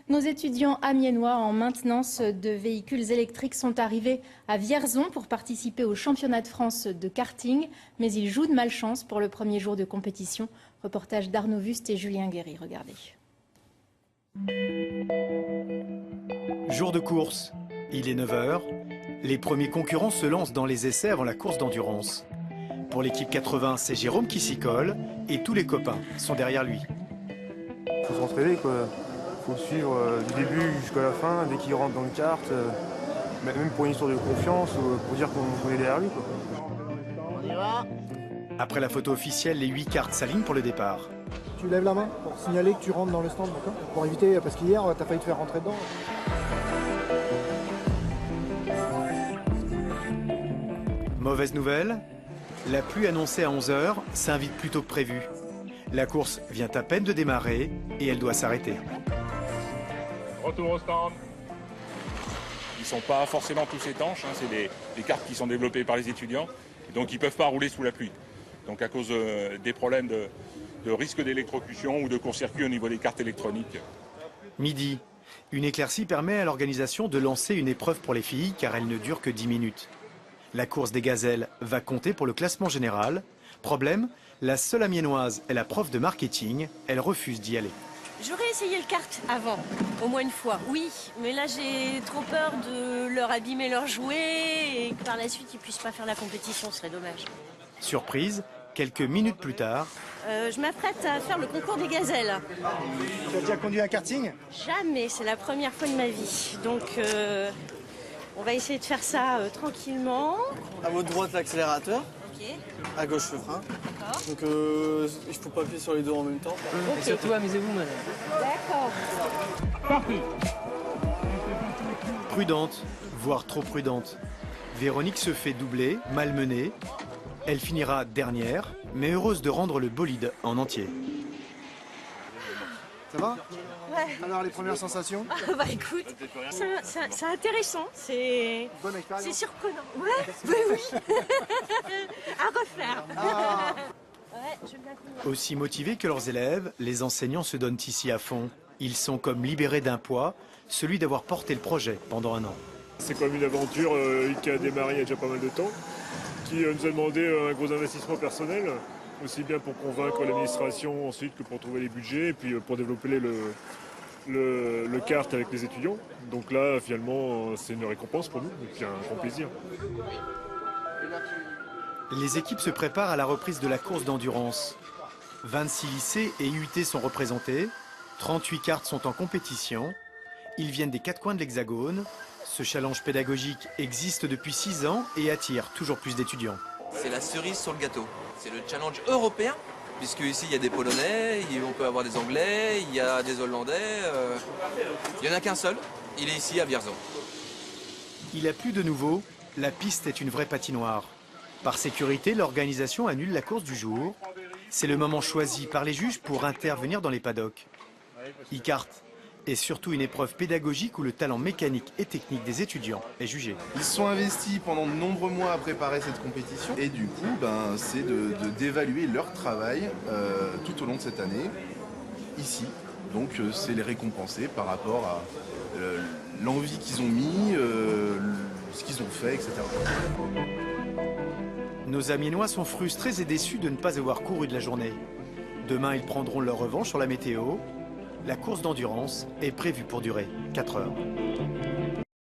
Nos étudiants amiénois en maintenance de véhicules électriques sont arrivés à Vierzon pour participer au championnat de France de karting. Mais ils jouent de malchance pour le premier jour de compétition. Reportage d'Arnaud Wust et Julien Guéry, regardez. Jour de course, il est 9 h. Les premiers concurrents se lancent dans les essais avant la course d'endurance. Pour l'équipe 80, c'est Jérôme qui s'y colle et tous les copains sont derrière lui. Il faut s'entraider, quoi. Il faut suivre du début jusqu'à la fin, dès qu'il rentre dans le kart, même pour une histoire de confiance, pour dire qu'on est derrière lui, quoi. On y va. Après la photo officielle, les 8 karts s'alignent pour le départ. Tu lèves la main pour signaler que tu rentres dans le stand, d'accord? Pour éviter, parce qu'hier, t'as failli te faire rentrer dedans. Mauvaise nouvelle, la pluie annoncée à 11 h s'invite plus tôt que prévu. La course vient à peine de démarrer et elle doit s'arrêter. Retour au stand. Ils ne sont pas forcément tous étanches, hein. C'est des cartes qui sont développées par les étudiants, donc ils ne peuvent pas rouler sous la pluie. Donc à cause des problèmes de risque d'électrocution ou de court-circuit au niveau des cartes électroniques. Midi, une éclaircie permet à l'organisation de lancer une épreuve pour les filles car elle ne dure que 10 minutes. La course des gazelles va compter pour le classement général. Problème, la seule amiénoise est la prof de marketing, elle refuse d'y aller. J'aurais essayé le kart avant, au moins une fois, oui. Mais là, j'ai trop peur de leur abîmer leurs jouets et que par la suite, ils puissent pas faire la compétition, ce serait dommage. Surprise, quelques minutes plus tard. Je m'apprête à faire le concours des gazelles. Tu as déjà conduit un karting? Jamais, c'est la première fois de ma vie. Donc, on va essayer de faire ça tranquillement. À votre droite, l'accélérateur. Ok. À gauche, le frein. D'accord. Donc, il ne faut pas appuyer sur les deux en même temps. Ok. Et surtout, amusez-vous, madame. D'accord. Prudente, voire trop prudente. Véronique se fait doubler, malmenée. Elle finira dernière, mais heureuse de rendre le bolide en entier. Ça va? Ouais. Alors, les premières sensations? Bah écoute, c'est intéressant, c'est Bonne expérience. surprenant. Ouais, oui, oui. À refaire. Ah. Ouais, je veux bien qu'on y va. Aussi motivés que leurs élèves, les enseignants se donnent ici à fond. Ils sont comme libérés d'un poids, celui d'avoir porté le projet pendant un an. C'est comme une aventure qui a démarré il y a déjà pas mal de temps, qui nous a demandé un gros investissement personnel, aussi bien pour convaincre l'administration ensuite que pour trouver les budgets et puis pour développer le kart avec les étudiants. Donc là, finalement, c'est une récompense pour nous, et puis un grand plaisir. Les équipes se préparent à la reprise de la course d'endurance. 26 lycées et UT sont représentés, 38 karts sont en compétition. Ils viennent des 4 coins de l'Hexagone. Ce challenge pédagogique existe depuis 6 ans et attire toujours plus d'étudiants. C'est la cerise sur le gâteau. C'est le challenge européen, puisque ici il y a des Polonais, on peut avoir des Anglais, il y a des Hollandais. Il n'y en a qu'un seul, il est ici à Vierzon. Il a plu de nouveau, la piste est une vraie patinoire. Par sécurité, l'organisation annule la course du jour. C'est le moment choisi par les juges pour intervenir dans les paddocks. E-kart est surtout une épreuve pédagogique où le talent mécanique et technique des étudiants est jugé. Ils se sont investis pendant de nombreux mois à préparer cette compétition et du coup, c'est d'évaluer leur travail tout au long de cette année, ici. Donc c'est les récompenser par rapport à l'envie qu'ils ont mis, ce qu'ils ont fait, etc. Nos amiénois sont frustrés et déçus de ne pas avoir couru de la journée. Demain, ils prendront leur revanche sur la météo. La course d'endurance est prévue pour durer 4 heures.